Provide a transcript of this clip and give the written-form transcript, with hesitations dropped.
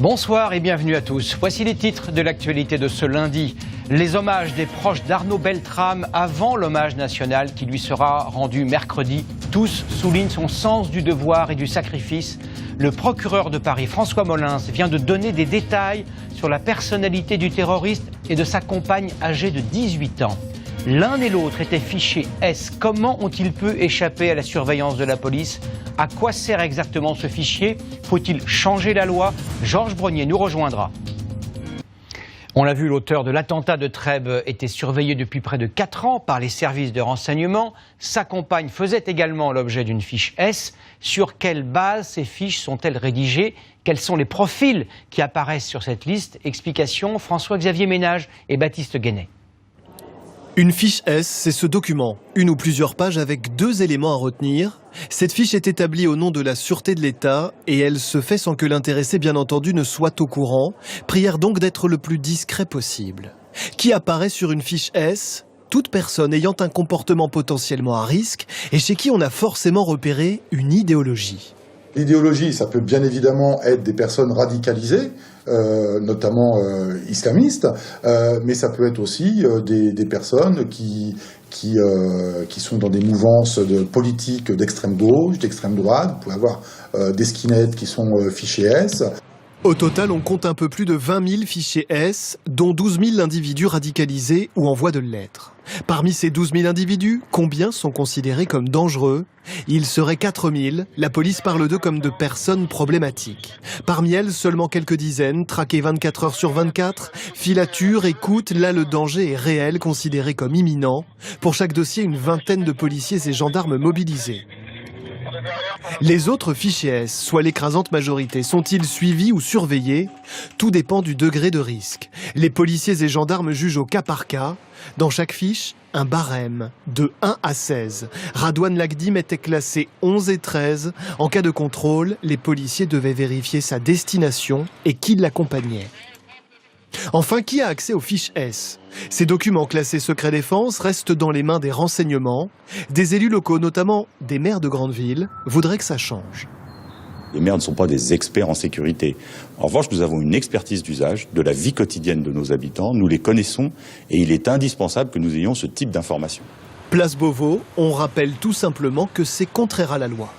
Bonsoir et bienvenue à tous. Voici les titres de l'actualité de ce lundi. Les hommages des proches d'Arnaud Beltrame avant l'hommage national qui lui sera rendu mercredi. Tous soulignent son sens du devoir et du sacrifice. Le procureur de Paris, François Molins, vient de donner des détails sur la personnalité du terroriste et de sa compagne âgée de 18 ans. L'un et l'autre étaient fichés S. Comment ont-ils pu échapper à la surveillance de la police? À quoi sert exactement ce fichier? Faut-il changer la loi? Georges Brognier nous rejoindra. On l'a vu, l'auteur de l'attentat de Trèbes était surveillé depuis près de 4 ans par les services de renseignement. Sa compagne faisait également l'objet d'une fiche S. Sur quelle base ces fiches sont-elles rédigées? Quels sont les profils qui apparaissent sur cette liste? Explication, François-Xavier Ménage et Baptiste Guénet. Une fiche S, c'est ce document, une ou plusieurs pages avec 2 éléments à retenir. Cette fiche est établie au nom de la Sûreté de l'État et elle se fait sans que l'intéressé, bien entendu, ne soit au courant. Prière donc d'être le plus discret possible. Qui apparaît sur une fiche S? Toute personne ayant un comportement potentiellement à risque et chez qui on a forcément repéré une idéologie. L'idéologie, ça peut bien évidemment être des personnes radicalisées, notamment islamistes, mais ça peut être aussi des personnes qui sont dans des mouvances politiques d'extrême gauche, d'extrême droite. Vous pouvez avoir des skinheads qui sont fichés S. Au total, on compte un peu plus de 20 000 fichiers S, dont 12 000 individus radicalisés ou en voie de l'être. Parmi ces 12 000 individus, combien sont considérés comme dangereux? Il serait 4 000. La police parle d'eux comme de personnes problématiques. Parmi elles, seulement quelques dizaines, traquées 24 heures sur 24, filature, écoute, là le danger est réel, considéré comme imminent. Pour chaque dossier, une vingtaine de policiers et gendarmes mobilisés. Les autres fichiers S, soit l'écrasante majorité, sont-ils suivis ou surveillés? Tout dépend du degré de risque. Les policiers et gendarmes jugent au cas par cas. Dans chaque fiche, un barème de 1 à 16. Radouane Lagdim était classé 11 et 13. En cas de contrôle, les policiers devaient vérifier sa destination et qui l'accompagnait. Enfin, qui a accès aux fiches S? Ces documents classés secret défense restent dans les mains des renseignements. Des élus locaux, notamment des maires de grandes villes, voudraient que ça change. Les maires ne sont pas des experts en sécurité. En revanche, nous avons une expertise d'usage de la vie quotidienne de nos habitants. Nous les connaissons et il est indispensable que nous ayons ce type d'informations. Place Beauvau, on rappelle tout simplement que c'est contraire à la loi.